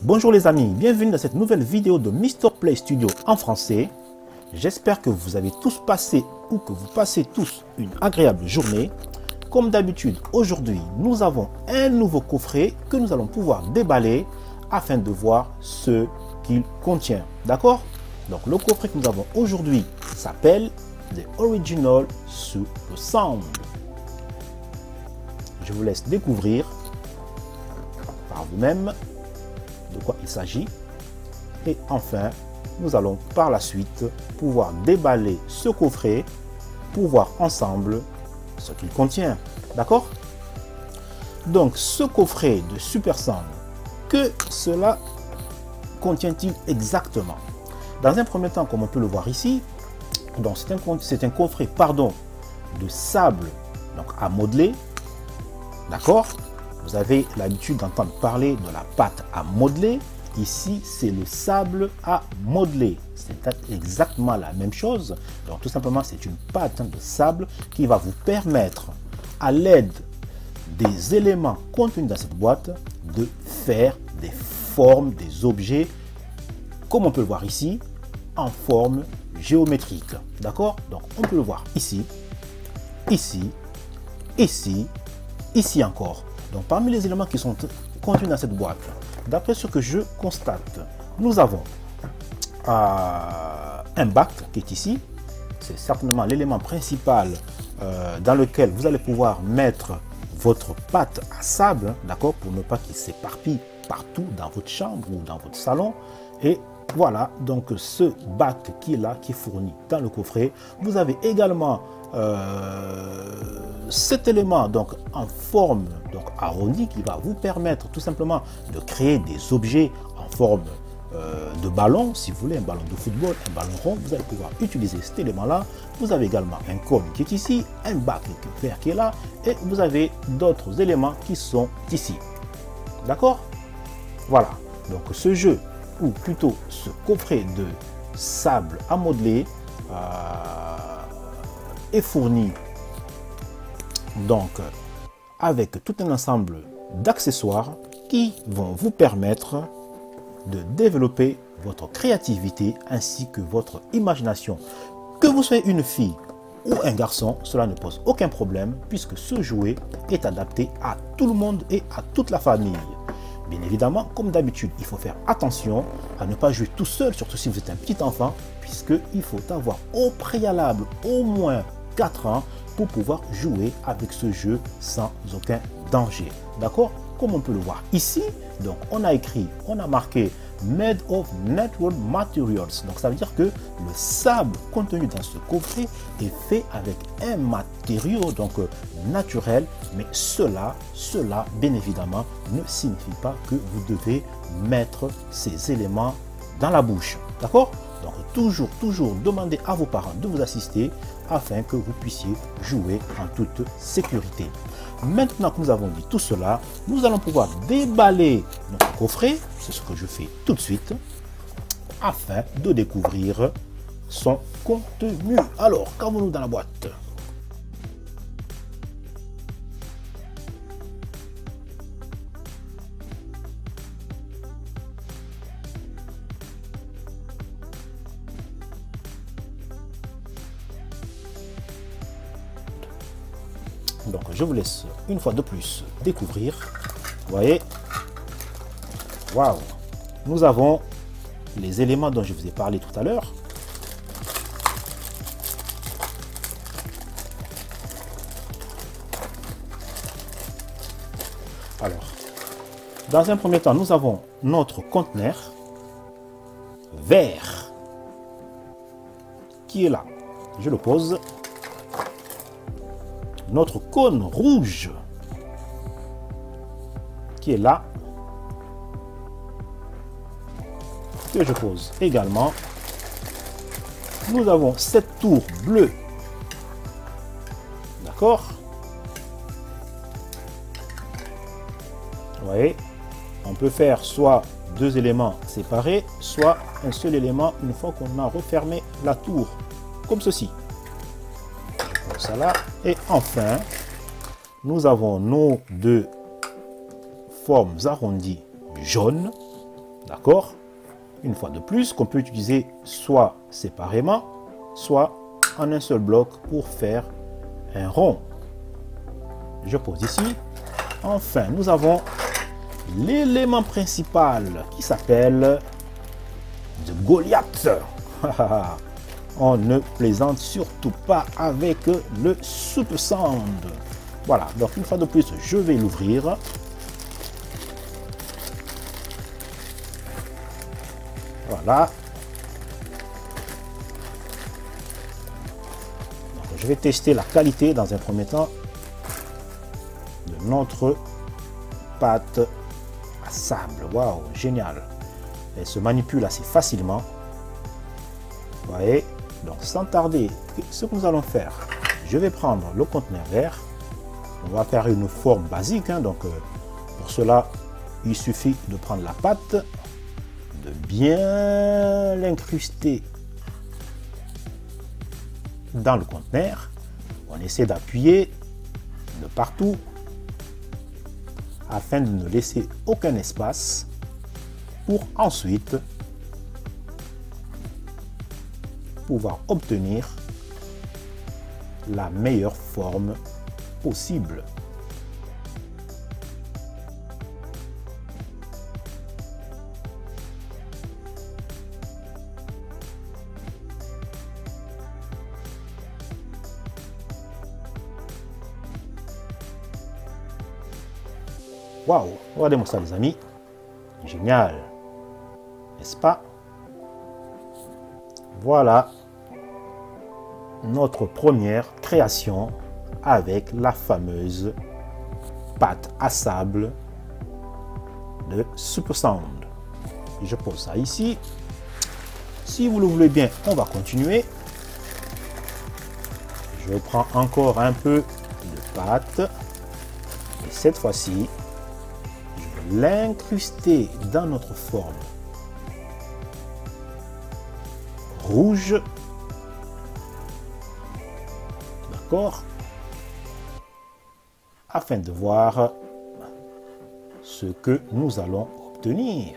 Bonjour les amis, bienvenue dans cette nouvelle vidéo de Mr Play Studio en français. J'espère que vous avez tous passé ou que vous passez tous une agréable journée. Comme d'habitude, aujourd'hui, nous avons un nouveau coffret que nous allons pouvoir déballer afin de voir ce qu'il contient. D'accord? Donc le coffret que nous avons aujourd'hui s'appelle The Original Super Sound. Je vous laisse découvrir par vous-même de quoi il s'agit. Et enfin, nous allons par la suite pouvoir déballer ce coffret pour voir ensemble ce qu'il contient. D'accord? Donc, ce coffret de Super Sound, que cela contient-il exactement? Dans un premier temps, comme on peut le voir ici, c'est un coffret de sable donc à modeler. D'accord? Vous avez l'habitude d'entendre parler de la pâte à modeler. Ici, c'est le sable à modeler. C'est exactement la même chose. Donc, tout simplement, c'est une pâte de sable qui va vous permettre, à l'aide des éléments contenus dans cette boîte, de faire des formes, des objets, comme on peut le voir ici, en forme géométrique. D'accord? Donc, on peut le voir ici, ici, ici, ici encore. Donc, parmi les éléments qui sont contenus dans cette boîte, d'après ce que je constate, nous avons un bac qui est ici. C'est certainement l'élément principal dans lequel vous allez pouvoir mettre votre pâte à sable, d'accord, pour ne pas qu'il s'éparpille partout dans votre chambre ou dans votre salon. Et voilà, donc ce bac qui est là, qui est fourni dans le coffret. Vous avez également cet élément donc en forme donc arrondie qui va vous permettre tout simplement de créer des objets en forme de ballon. Si vous voulez un ballon de football, un ballon rond, vous allez pouvoir utiliser cet élément là. Vous avez également un cône qui est ici, un bac vert qui est là, et vous avez d'autres éléments qui sont ici. D'accord? Voilà, donc ce jeu, ou plutôt ce coffret de sable à modeler est fourni donc avec tout un ensemble d'accessoires qui vont vous permettre de développer votre créativité ainsi que votre imagination. Que vous soyez une fille ou un garçon, cela ne pose aucun problème puisque ce jouet est adapté à tout le monde et à toute la famille. Bien évidemment, comme d'habitude, il faut faire attention à ne pas jouer tout seul, surtout si vous êtes un petit enfant, puisqu'il faut avoir au préalable au moins 4 ans pour pouvoir jouer avec ce jeu sans aucun danger. D'accord? Comme on peut le voir ici, donc on a marqué Made of Natural Materials. Donc ça veut dire que le sable contenu dans ce coffret est fait avec un matériau donc naturel, mais cela bien évidemment ne signifie pas que vous devez mettre ces éléments dans la bouche. D'accord? Donc toujours demandez à vos parents de vous assister afin que vous puissiez jouer en toute sécurité. Maintenant que nous avons dit tout cela, nous allons pouvoir déballer notre coffret. C'est ce que je fais tout de suite afin de découvrir son contenu. Alors, qu'avons-nous dans la boîte? Donc, je vous laisse une fois de plus découvrir. Vous voyez, waouh! Nous avons les éléments dont je vous ai parlé tout à l'heure. Alors, dans un premier temps, nous avons notre conteneur vert qui est là. Je le pose. Notre cône rouge qui est là, que je pose également. Nous avons cette tour bleue. D'accord? Vous voyez, on peut faire soit deux éléments séparés, soit un seul élément une fois qu'on a refermé la tour, comme ceci. Ça là. Et enfin, nous avons nos deux formes arrondies jaunes, d'accord? Une fois de plus, qu'on peut utiliser soit séparément, soit en un seul bloc pour faire un rond. Je pose ici. Enfin, nous avons l'élément principal qui s'appelle de Goliath. On ne plaisante surtout pas avec le Super Sound. Voilà, donc une fois de plus, je vais l'ouvrir. Voilà. Donc, je vais tester la qualité dans un premier temps de notre pâte à sable. Waouh, génial. Elle se manipule assez facilement. Vous voyez, donc sans tarder, ce que nous allons faire, je vais prendre le conteneur vert. On va faire une forme basique, hein, donc pour cela, il suffit de prendre la pâte, de bien l'incruster dans le conteneur. On essaie d'appuyer de partout afin de ne laisser aucun espace pour ensuite pouvoir obtenir la meilleure forme possible. Waouh, regardez-moi ça les amis, génial, n'est-ce pas? Voilà notre première création avec la fameuse pâte à sable de Super Sound. Je pose ça ici. Si vous le voulez bien, on va continuer. Je prends encore un peu de pâte et cette fois-ci, je vais l'incruster dans notre forme rouge. D'accord, afin de voir ce que nous allons obtenir.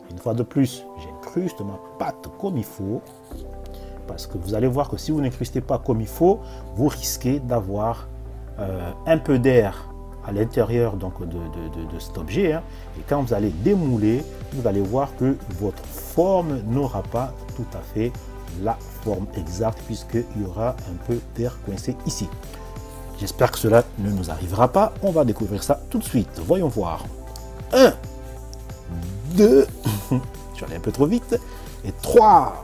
Une fois de plus, j'incruste ma pâte comme il faut, parce que vous allez voir que si vous n'incrustez pas comme il faut, vous risquez d'avoir un peu d'air à l'intérieur donc de cet objet, hein. Et quand vous allez démouler, vous allez voir que votre forme n'aura pas tout à fait la forme exacte, puisqu'il y aura un peu d'air coincé ici. J'espère que cela ne nous arrivera pas. On va découvrir ça tout de suite. Voyons voir. 1, 2, je suis allé un peu trop vite, et 3.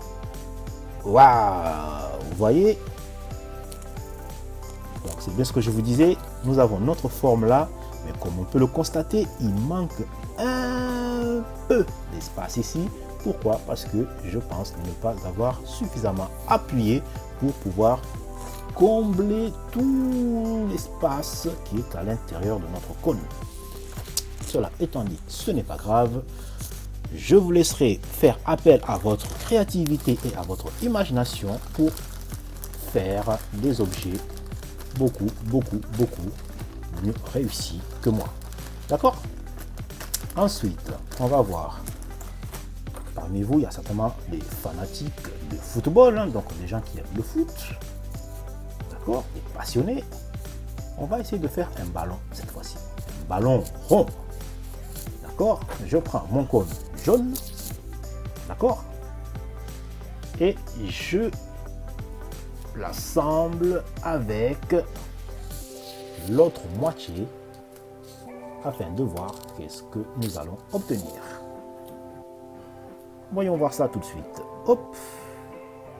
Waouh, vous voyez, donc c'est bien ce que je vous disais, nous avons notre forme là, mais comme on peut le constater, il manque un peu d'espace ici. Pourquoi? Parce que je pense ne pas avoir suffisamment appuyé pour pouvoir combler tout l'espace qui est à l'intérieur de notre cône. Cela étant dit, ce n'est pas grave. Je vous laisserai faire appel à votre créativité et à votre imagination pour faire des objets beaucoup mieux réussis que moi. D'accord? Ensuite, on va voir. Parmi vous, il y a certainement des fanatiques de football, hein, donc des gens qui aiment le foot. D'accord? Des passionnés. On va essayer de faire un ballon cette fois-ci. Un ballon rond. D'accord? Je prends mon cône jaune. D'accord? Et je l'assemble avec l'autre moitié afin de voir qu'est-ce que nous allons obtenir. Voyons voir ça tout de suite. Hop!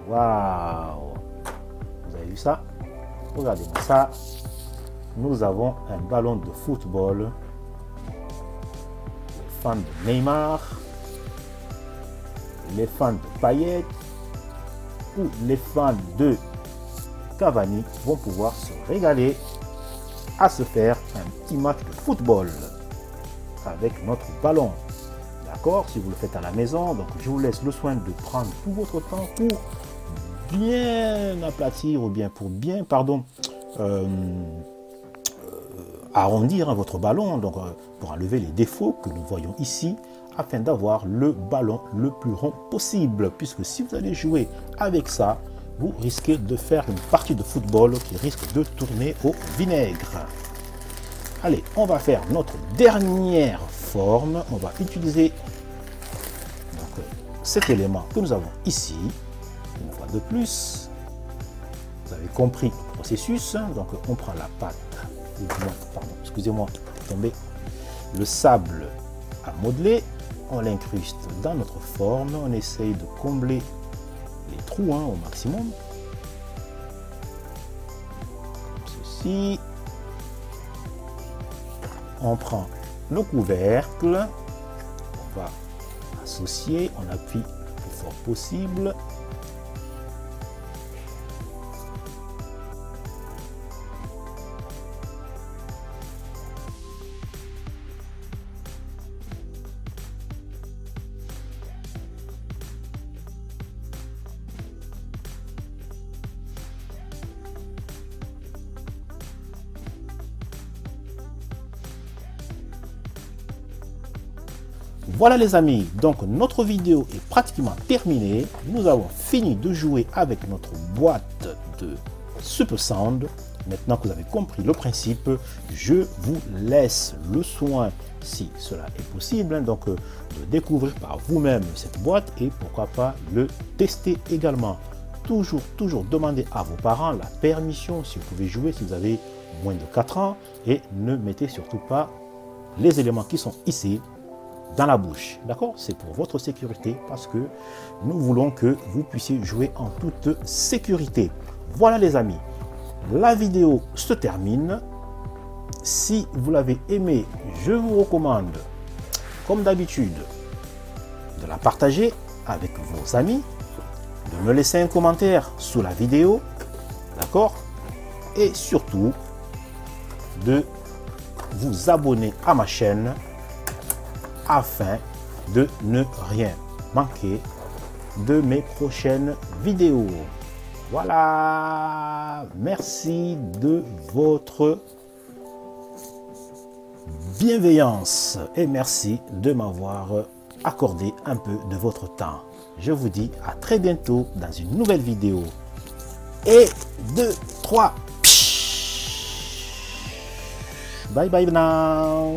Waouh! Vous avez vu ça? Regardez-moi ça. Nous avons un ballon de football. Les fans de Neymar, les fans de Payet ou les fans de Cavani vont pouvoir se régaler à se faire un petit match de football avec notre ballon. D'accord? Si vous le faites à la maison, donc je vous laisse le soin de prendre tout votre temps pour bien aplatir ou bien pour bien, arrondir votre ballon, donc pour enlever les défauts que nous voyons ici, afin d'avoir le ballon le plus rond possible. Puisque si vous allez jouer avec ça, vous risquez de faire une partie de football qui risque de tourner au vinaigre. Allez, on va faire notre dernière forme. On va utiliser donc, cet élément que nous avons ici. Une fois de plus, vous avez compris le processus. Donc on prend la pâte, pardon, excusez-moi, tomber le sable à modeler, on l'incruste dans notre forme, on essaye de combler les trous au maximum, comme ceci. On prend le couvercle, on va associer, on appuie le plus fort possible. Voilà les amis, donc notre vidéo est pratiquement terminée. Nous avons fini de jouer avec notre boîte de Super Sound. Maintenant que vous avez compris le principe, je vous laisse le soin, si cela est possible, donc de découvrir par vous-même cette boîte et pourquoi pas le tester également. Toujours demandez à vos parents la permission si vous pouvez jouer, si vous avez moins de 4 ans, et ne mettez surtout pas les éléments qui sont ici dans la bouche, d'accord? C'est pour votre sécurité, parce que nous voulons que vous puissiez jouer en toute sécurité. Voilà les amis, la vidéo se termine. Si vous l'avez aimé, je vous recommande, comme d'habitude, de la partager avec vos amis, de me laisser un commentaire sous la vidéo, d'accord? Et surtout, de vous abonner à ma chaîne afin de ne rien manquer de mes prochaines vidéos. Voilà, merci de votre bienveillance et merci de m'avoir accordé un peu de votre temps. Je vous dis à très bientôt dans une nouvelle vidéo. Et 2, 3. Bye bye now.